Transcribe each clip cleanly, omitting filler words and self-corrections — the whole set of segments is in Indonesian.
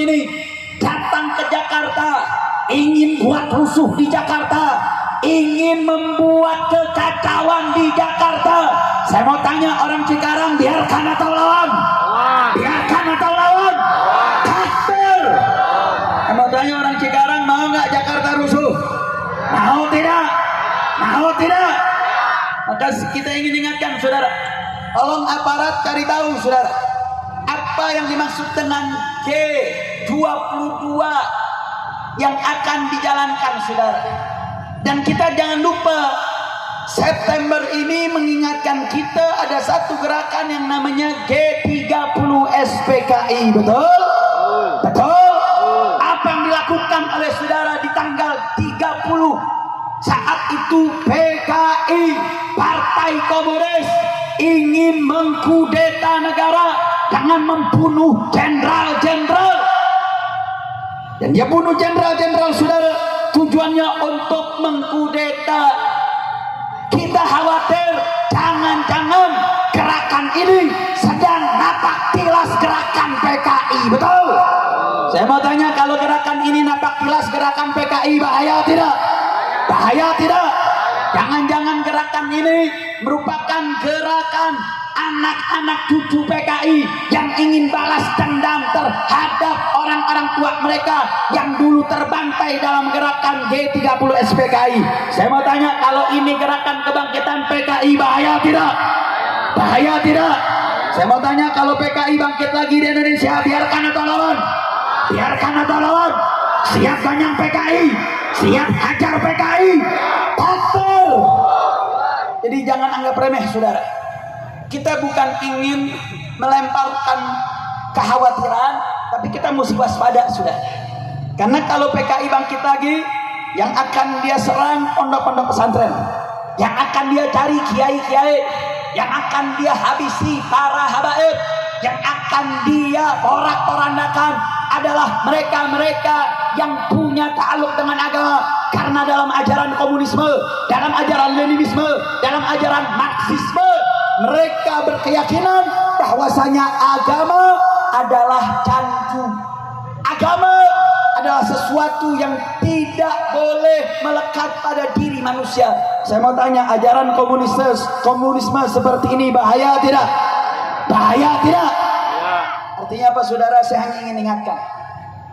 ini datang ke Jakarta, ingin buat rusuh di Jakarta, ingin membuat kekacauan di Jakarta. Saya mau tanya orang Cikarang, biarkan atau lawan? Biarkan atau lawan? Takbir. Saya mau tanya orang Cikarang, mau nggak Jakarta rusuh? Mau tidak? Mau tidak? Maka kita ingin ingatkan saudara, tolong aparat cari tahu saudara, apa yang dimaksud dengan G22 yang akan dijalankan saudara. Dan kita jangan lupa, September ini mengingatkan kita ada satu gerakan yang namanya G30 SPKI. Betul? Betul? Apa yang dilakukan oleh saudara di tanggal 30 saat itu, PKI Partai Komunis ingin mengkudeta negara dengan membunuh jenderal-jenderal. Dan dia bunuh jenderal-jenderal saudara, tujuannya untuk mengkudeta. Kita khawatir jangan-jangan gerakan ini sedang napak tilas gerakan PKI. Betul? Saya mau tanya, kalau gerakan ini napak tilas gerakan PKI, bahaya tidak? Bahaya tidak? Jangan-jangan gerakan ini merupakan gerakan anak-anak cucu PKI yang ingin balas dendam terhadap orang-orang tua mereka yang dulu terbantai dalam gerakan G30 SPKI. Saya mau tanya, kalau ini gerakan kebangkitan PKI, bahaya tidak? Bahaya tidak? Saya mau tanya, kalau PKI bangkit lagi di Indonesia, biarkan atau lawan? Biarkan atau lawan? Siap ganyang PKI? Siap hajar PKI? Takbir. Jadi jangan anggap remeh saudara. Kita bukan ingin melemparkan kekhawatiran, tapi kita mesti waspada saudara. Karena kalau PKI bangkit lagi, yang akan dia serang pondok-pondok pesantren, yang akan dia cari kiai-kiai, yang akan dia habisi para habaib, yang akan dia porak-porandakan adalah mereka-mereka yang punya ta'aluk dengan agama. Karena dalam ajaran komunisme, dalam ajaran leninisme, dalam ajaran marxisme, mereka berkeyakinan bahwasanya agama adalah candu. Agama adalah sesuatu yang tidak boleh melekat pada diri manusia. Saya mau tanya, ajaran komunisme seperti ini bahaya tidak? Bahaya tidak? Artinya apa saudara? Saya hanya ingin ingatkan,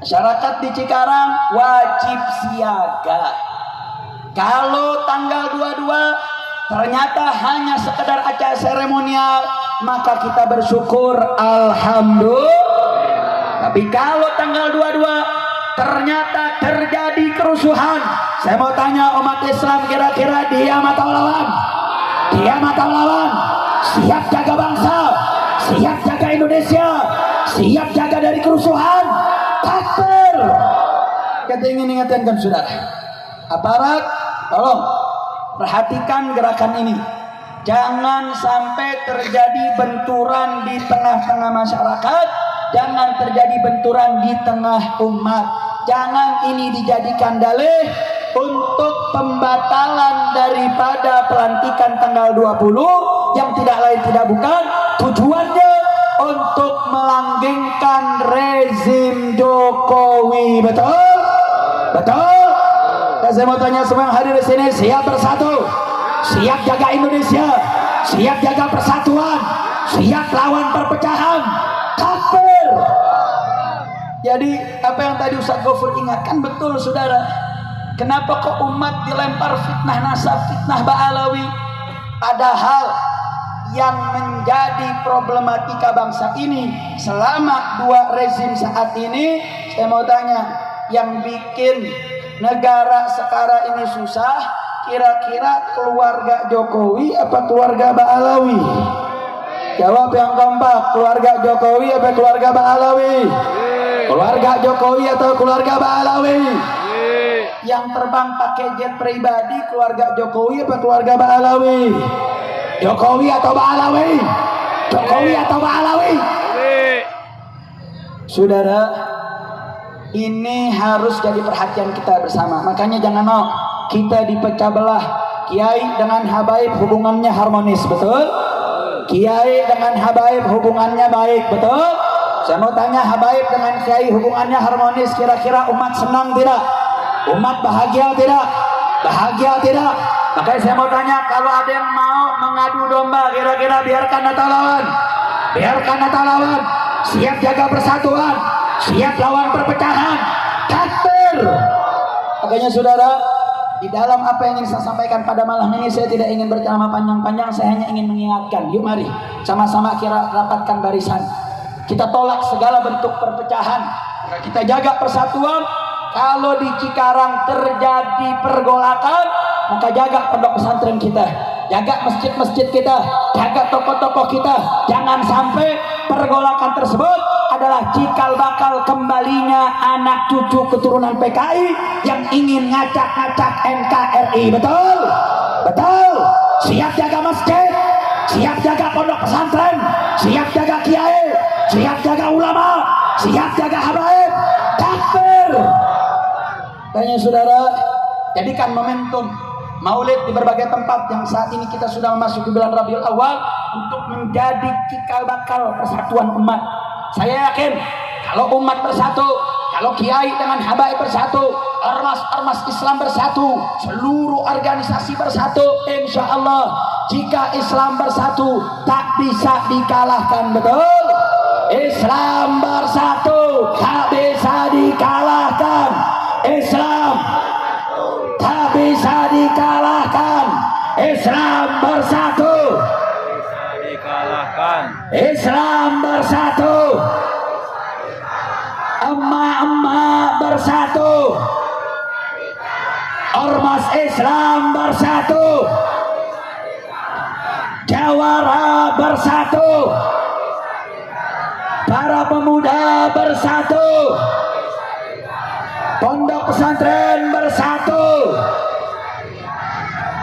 masyarakat di Cikarang wajib siaga. Kalau tanggal 22 ternyata hanya sekedar acara seremonial, maka kita bersyukur, alhamdulillah. Tapi kalau tanggal 22 ternyata terjadi kerusuhan, saya mau tanya umat Islam, kira-kira diam atau lawan? Diam atau lawan? Siap jaga bangsa, siap jaga Indonesia, siap jaga dari kerusuhan. Takbir. Kita ingin ingatkan saudara, aparat, tolong perhatikan gerakan ini. Jangan sampai terjadi benturan di tengah-tengah masyarakat, jangan terjadi benturan di tengah umat. Jangan ini dijadikan dalih untuk pembatalan daripada pelantikan tanggal 20 yang tidak lain tidak bukan tujuannya untuk melanggengkan rezim Jokowi. Betul? Betul? Dan saya mau tanya semua yang hadir di sini, siap bersatu, siap jaga Indonesia, siap jaga persatuan, siap lawan perpecahan. Takbir. Jadi apa yang tadi Ustaz Gofur ingatkan betul saudara. Kenapa kok umat dilempar fitnah nasab, fitnah Ba'alawi? Padahal yang menjadi problematika bangsa ini selama dua rezim saat ini, saya mau tanya, yang bikin negara sekarang ini susah, kira-kira keluarga Jokowi apa keluarga Ba'alawi? Jawab yang kompak, keluarga Jokowi apa keluarga Ba'alawi? Keluarga Jokowi atau keluarga Ba'alawi? Yang terbang pakai jet pribadi keluarga Jokowi apa keluarga Ba'alawi? Jokowi atau Ba'alawi? Jokowi atau Ba'alawi? Saudara, ini harus jadi perhatian kita bersama. Makanya jangan mau kita dipecah belah. Kiai dengan habaib hubungannya harmonis, betul? Kiai dengan habaib hubungannya baik, betul? Saya mau tanya, habaib dengan kiai hubungannya harmonis, kira-kira umat senang tidak? Umat bahagia tidak? Bahagia tidak? Makanya saya mau tanya, kalau ada yang mau mengadu domba, kira-kira biarkan atau lawan? Biarkan atau lawan? Siap jaga persatuan, siap lawan perpecahan. Takbir. Makanya saudara, di dalam apa yang ingin saya sampaikan pada malam ini, saya tidak ingin berceramah panjang-panjang, saya hanya ingin mengingatkan. Yuk mari sama-sama kira rapatkan barisan. Kita tolak segala bentuk perpecahan. Kita jaga persatuan. Kalau di Cikarang terjadi pergolakan, maka jaga pondok pesantren kita, jaga masjid-masjid kita, jaga toko-toko kita. Jangan sampai pergolakan tersebut adalah cikal bakal kembalinya anak cucu keturunan PKI yang ingin ngacak-ngacak NKRI. Betul? Betul. Siap jaga masjid, siap jaga pondok pesantren, siap jaga kiai, siap jaga ulama, siap jaga habaib. Takbir. Tanya saudara, jadikan momentum Maulid di berbagai tempat yang saat ini kita sudah memasuki bulan Rabiul Awal untuk menjadi cikal bakal persatuan umat. Saya yakin kalau umat bersatu, kalau kiai dengan habaib bersatu, ormas-ormas Islam bersatu, seluruh organisasi bersatu, insya Allah jika Islam bersatu tak bisa dikalahkan. Betul? Islam bersatu tak bisa dikalahkan. Islam tak bisa dikalahkan. Islam bersatu. Islam bersatu. Emak-emak bersatu. Ormas Islam bersatu. Jawara bersatu. Para pemuda bersatu. Pondok pesantren bersatu.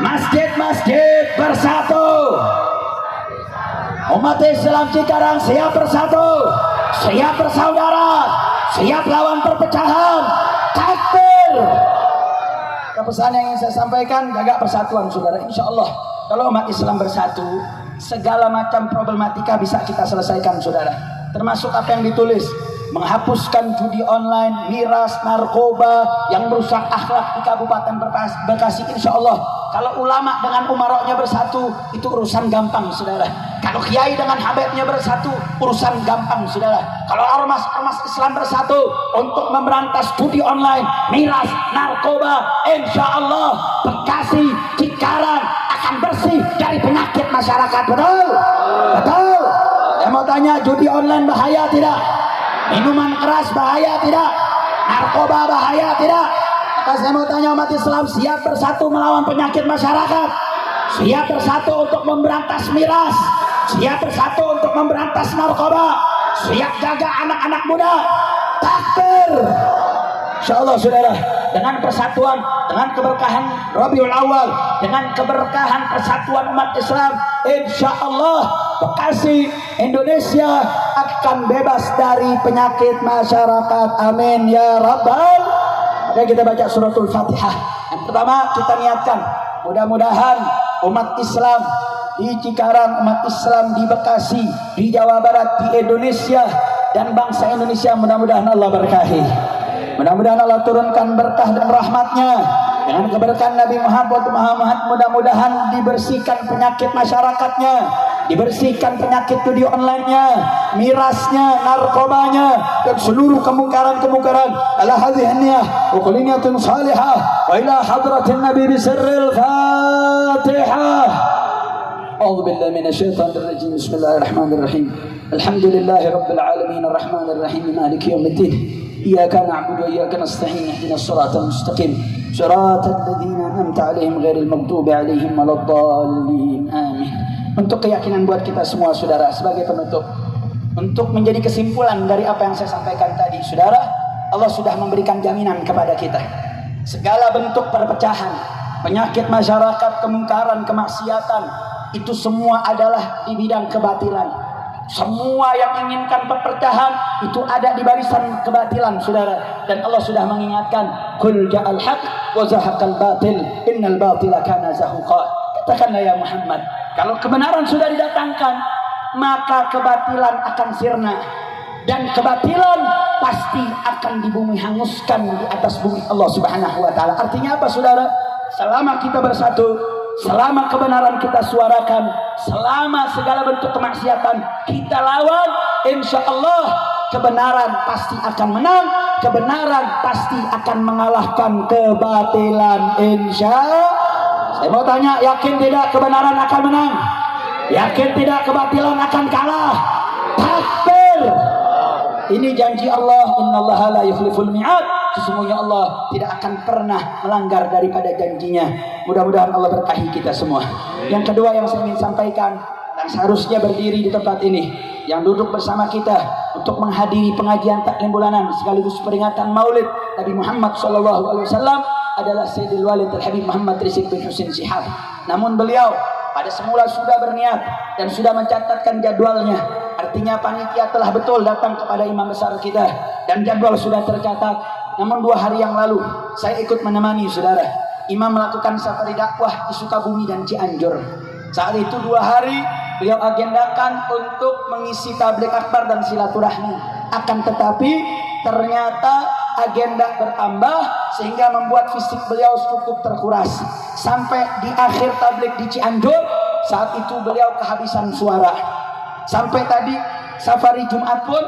Masjid-masjid bersatu. Umat Islam Cikarang siap bersatu, siap bersaudara, siap lawan perpecahan. Takbir. Pesan yang ingin saya sampaikan, jaga persatuan saudara. Insya Allah kalau umat Islam bersatu, segala macam problematika bisa kita selesaikan saudara. Termasuk apa yang ditulis, menghapuskan judi online, miras, narkoba yang merusak akhlak di Kabupaten Bekasi. Insya Allah kalau ulama dengan umaroknya bersatu, itu urusan gampang saudara. Kalau kiai dengan habaibnya bersatu, urusan gampang saudara. Kalau ormas-ormas Islam bersatu untuk memberantas judi online, miras, narkoba, insya Allah Bekasi, Cikarang akan bersih dari penyakit masyarakat. Betul? Betul? Saya mau tanya, judi online bahaya tidak? Minuman keras bahaya tidak? Narkoba bahaya tidak? Maka saya mau tanya, umat Islam siap bersatu melawan penyakit masyarakat? Siap bersatu untuk memberantas miras? Siap bersatu untuk memberantas narkoba? Siap jaga anak-anak muda? Takbir. Insya Allah saudara, dengan persatuan, dengan keberkahan Rabiul Awal, dengan keberkahan persatuan umat Islam, insya Allah Bekasi, Indonesia akan bebas dari penyakit masyarakat. Amin ya Rabbal. Maka kita baca suratul Fatihah. Yang pertama kita niatkan, mudah-mudahan umat Islam di Cikarang, umat Islam di Bekasi, di Jawa Barat, di Indonesia dan bangsa Indonesia, mudah-mudahan Allah berkahi. Mudah-mudahan Allah turunkan berkah dan rahmatnya. Dengan keberkahan Nabi Muhammad, mudah-mudahan dibersihkan penyakit masyarakatnya, dibersihkan penyakit judi online-nya, mirasnya, narkobanya, dan seluruh kemungkaran-kemungkaran. Ala hadhihi niyah wa quliniyatun salihah wa ila hadratin Nabi bisirril Fatihah. A'udzu billahi minasyaitonir rajim. Bismillahirrahmanirrahim. Alhamdulillahi rabbil alamin arrahmanir rahim maliki yaumiddin. Iyyaka na'budu wa iyyaka nasta'in ihdinas siratal mustaqim siratal ladzina an'amta 'alaihim ghairil maghdubi 'alaihim waladdallin. Amin. Untuk keyakinan buat kita semua saudara, sebagai penutup, untuk menjadi kesimpulan dari apa yang saya sampaikan tadi, saudara, Allah sudah memberikan jaminan kepada kita. Segala bentuk perpecahan, penyakit masyarakat, kemungkaran, kemaksiatan, itu semua adalah di bidang kebatilan. Semua yang menginginkan perpecahan itu ada di barisan kebatilan saudara. Dan Allah sudah mengingatkan, qul ja'al haq wa zahaqal batil innal batila kana zahuqa. Katakanlah ya Muhammad, kalau kebenaran sudah didatangkan, maka kebatilan akan sirna. dan kebatilan pasti akan dibumi hanguskan di atas bumi Allah Subhanahu wa taala. Artinya apa saudara? Selama kita bersatu, selama kebenaran kita suarakan, selama segala bentuk kemaksiatan kita lawan, insya Allah kebenaran pasti akan menang, kebenaran pasti akan mengalahkan kebatilan, insya Allah. Saya mau tanya, yakin tidak kebenaran akan menang? Yakin tidak kebatilan akan kalah? Takbir. Ini janji Allah, innallaha la yukhliful mi'ad. Sesungguhnya Allah tidak akan pernah melanggar daripada janjinya. Mudah-mudahan Allah berkahi kita semua. Yang kedua yang saya ingin sampaikan, dan seharusnya berdiri di tempat ini, yang duduk bersama kita untuk menghadiri pengajian taklim bulanan sekaligus peringatan Maulid Nabi Muhammad SAW adalah Sayyidul Walid Al-Habib Muhammad Rizik bin Husin Shihab. Namun beliau pada semula sudah berniat dan sudah mencatatkan jadwalnya. Artinya panitia telah betul datang kepada imam besar kita dan jadwal sudah tercatat. Namun 2 hari yang lalu saya ikut menemani saudara. Imam melakukan safari dakwah di Sukabumi dan Cianjur. Saat itu 2 hari beliau agendakan untuk mengisi tabligh akbar dan silaturahmi. Akan tetapi ternyata agenda bertambah sehingga membuat fisik beliau cukup terkuras. Sampai di akhir tabligh di Cianjur, saat itu beliau kehabisan suara. Sampai tadi safari Jumat pun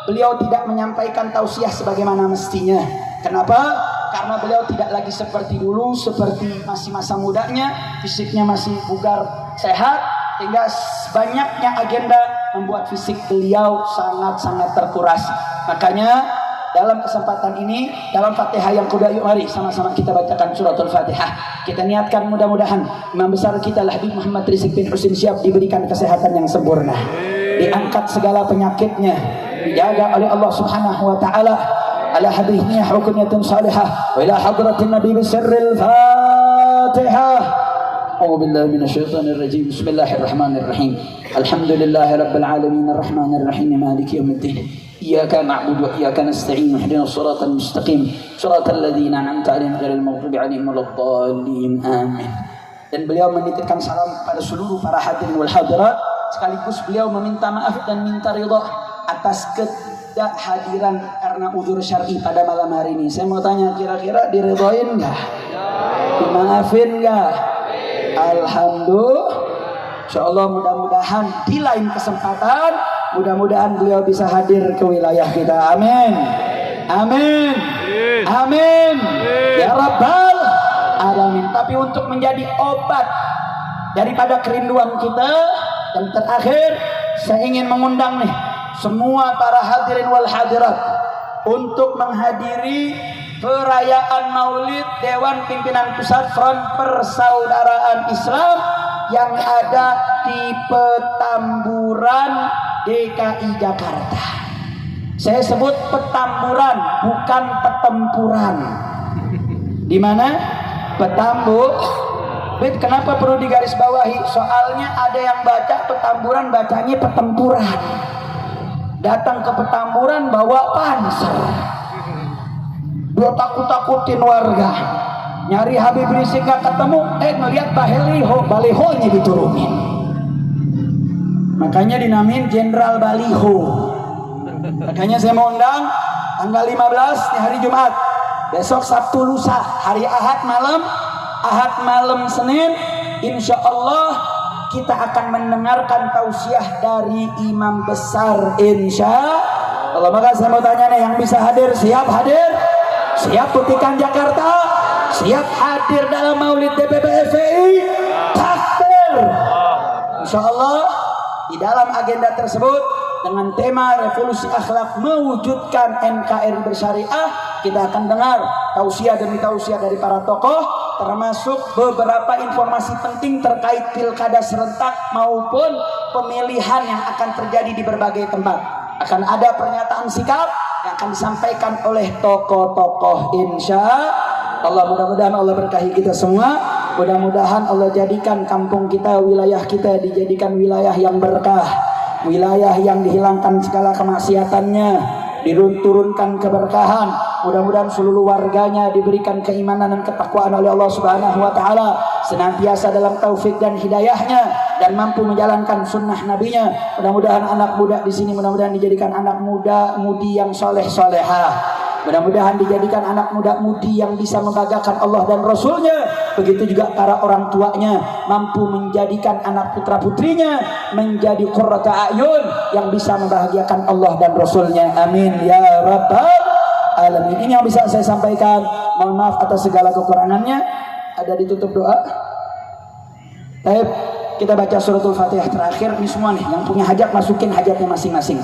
beliau tidak menyampaikan tausiah sebagaimana mestinya. Kenapa? Karena beliau tidak lagi seperti dulu, seperti masih masa mudanya, fisiknya masih bugar, sehat, sehingga banyaknya agenda membuat fisik beliau sangat-sangat terkuras. Makanya dalam kesempatan ini, dalam Fatihah yang kedua, yuk mari sama-sama kita bacakan suratul Fatihah. Kita niatkan mudah-mudahan imam besar kita Habib Muhammad Rizik bin Husin Shihab diberikan kesehatan yang sempurna, diangkat segala penyakitnya, dijaga oleh Allah Subhanahu wa taala. Ala hadhihi hukunyatun salihah wa ila hadratin nabi bisirril Fatihah. أعوذ بالله من الشيطان الرجيم بسم الله الرحمن الرحيم الحمد لله رب العالمين الرحمن الرحيم مالك يوم الدين إياك نعبد وإياك نستعين اهدنا الصراط المستقيم صراط الذين أنعمت عليهم غير المغضوب عليهم ولا الضالين آمين. Dan beliau menitipkan salam pada seluruh para hadirin wal hadirat, sekaligus beliau meminta maaf dan minta ridha atas ketidakhadiran karena uzur syar'i pada malam hari ini. Saya mau tanya, kira-kira diridhoin enggak? Dimaafin enggak? Alhamdulillah. Insyaallah mudah-mudahan di lain kesempatan mudah-mudahan beliau bisa hadir ke wilayah kita. Amin. Amin. Amin. Ya Rabbal Alamin. Tapi untuk menjadi obat daripada kerinduan kita, dan terakhir saya ingin mengundang nih semua para hadirin wal hadirat untuk menghadiri perayaan Maulid Dewan Pimpinan Pusat Front Persaudaraan Islam yang ada di Petamburan, DKI Jakarta. Saya sebut Petamburan, bukan Petempuran. Di mana? Petamburan. Kenapa perlu digarisbawahi? Soalnya ada yang baca Petamburan, bacanya Petempuran. Datang ke Petamburan bawa panser. Dia takut-takutin warga, nyari Habib Rizik gak ketemu, ngelihat balihonya diturunin. Makanya dinamain Jenderal Baliho. Makanya saya mau undang tanggal 15 di hari Jumat, besok Sabtu lusa, hari Ahad malam Senin, insya Allah kita akan mendengarkan tausiah dari imam besar, insya Allah. Maka saya mau tanya nih, yang bisa hadir siap hadir? Siap putihkan Jakarta? Siap hadir dalam Maulid DPP FPI? Takbir! Insya Allah di dalam agenda tersebut dengan tema revolusi akhlak mewujudkan NKRI bersyariah, kita akan dengar tausiah demi tausiah dari para tokoh, termasuk beberapa informasi penting terkait pilkada serentak maupun pemilihan yang akan terjadi di berbagai tempat. Akan ada pernyataan sikap yang akan disampaikan oleh tokoh-tokoh, insya Allah. Mudah-mudahan Allah berkahi kita semua. Mudah-mudahan Allah jadikan kampung kita, wilayah kita dijadikan wilayah yang berkah, wilayah yang dihilangkan segala kemaksiatannya, diturunkan keberkahan. Mudah-mudahan seluruh warganya diberikan keimanan dan ketakwaan oleh Allah Subhanahu wa taala, senantiasa dalam taufik dan hidayahnya. dan mampu menjalankan sunnah nabinya. Mudah-mudahan anak muda di sini mudah-mudahan dijadikan anak muda mudi yang soleh solehah. Mudah-mudahan dijadikan anak muda mudi yang bisa membanggakan Allah dan Rasulnya. Begitu juga para orang tuanya mampu menjadikan anak putra putrinya menjadi qurrata a'yun yang bisa membahagiakan Allah dan Rasulnya. Amin ya rabbal alamin. Ini yang bisa saya sampaikan. Mohon maaf atas segala kekurangannya. Ada ditutup doa. Baik, kita baca suratul Fatihah terakhir. Ini semua nih yang punya hajat masukin hajatnya masing-masing.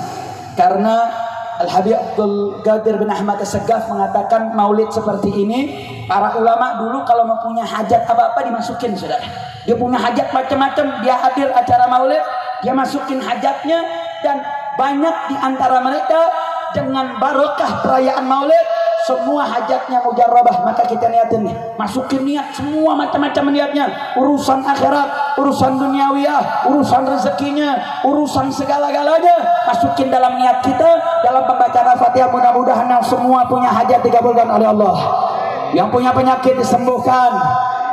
Karena Al-Habib Abdul Qadir bin Ahmad As-Saggaf mengatakan maulid seperti ini, para ulama dulu kalau mau punya hajat apa-apa dimasukin, saudara. Dia punya hajat macam-macam, dia hadir acara maulid, dia masukin hajatnya, dan banyak di antara mereka dengan barokah perayaan maulid semua hajatnya mujarrabah. Maka kita niatin nih, masukin niat semua macam-macam niatnya, urusan akhirat, urusan duniawiyah, urusan rezekinya, urusan segala-galanya masukin dalam niat kita dalam pembacaan Al-Fatihah. Mudah-mudahan yang semua punya hajat dikabulkan oleh Allah, yang punya penyakit disembuhkan,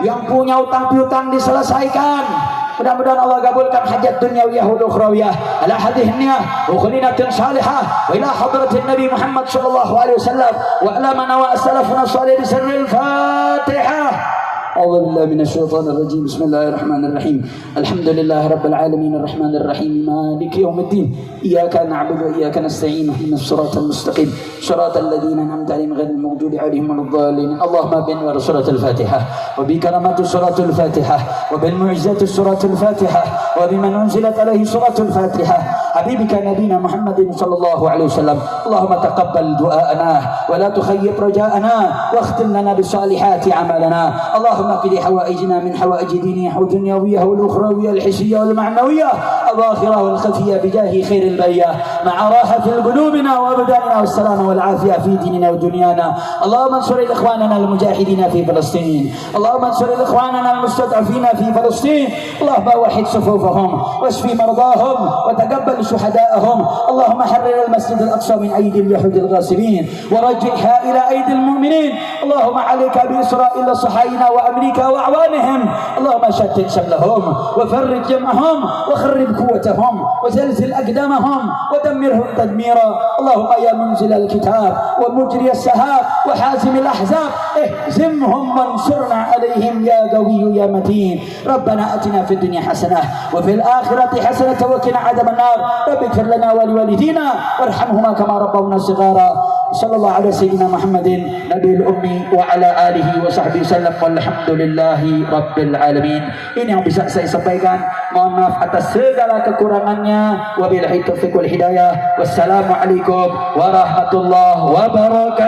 yang punya utang piutang diselesaikan. Mudah-mudahan Allah kabulkan hajat dunyawiyah wal ukhrawiyah ala hadhihi niyyah wa khulinatin salihah wa ila hadratin Nabi Muhammad sallallahu alaihi wasallam wa ala man wa salafuna salih bi sirril Fatihah. أعوذ بالله من الشيطان الرجيم بسم الله الرحمن الرحيم الحمد لله رب العالمين الرحمن الرحيم مالك يوم الدين إياك نعبد وإياك نستعين اهدنا الصراط المستقيم صراط الذين أنعمت عليهم غير المغضوب عليهم ولا الضالين اللهم بنور سورة الفاتحة وبكرامة سورة الفاتحة وبالمعجزات سورة الفاتحة وبمن أنزلت عليه سورة الفاتحة حبيبك نبينا محمد صلى الله عليه وسلم اللهم تقبل دعاءنا ولا تخيب رجاءنا واختم لنا بصالحات عملنا اللهم اقض حوائجنا من حوائج ديننا والدنيوية والأخروية الحسية والمعنوية الظاهرة والخفية بجاه خير البرية مع راحة قلوبنا وأبداننا والسلامة والعافية في ديننا ودنيانا اللهم انصر إخواننا المجاهدين في فلسطين اللهم انصر إخواننا المستضعفين في فلسطين اللهم وحد صفوفهم واشف مرضاهم وتقبل شهداءهم اللهم حرر المسجد الأقصى من أيدي اليهود الغاصبين ورجعها إلى أيدي المؤمنين اللهم عليك بإسرائيل صهاينة وأمريكا وأعوانهم اللهم شتت شملهم وفرج جمعهم وخرب قوتهم وزلزل أقدامهم ودمرهم تدميرا اللهم يا منزل الكتاب ومجري السحاب وحازم الأحزاب اهزمهم وانصرنا عليهم يا قوي يا متين ربنا أتنا في الدنيا حسنة وفي الآخرة حسنة وقنا عذاب النار رب اغفر لنا ولوالدينا وارحمهما كما ربونا صغارا صلى الله على سيدنا محمد نبي الأمي وعلى آله وصحبه وسلم walhamdulillahi rabbil alamin. Ini yang bisa saya sampaikan. Mohon maaf atas segala kekurangannya. Wabillahi taufiq wal hidayah. Wassalamualaikum warahmatullahi wabarakatuh.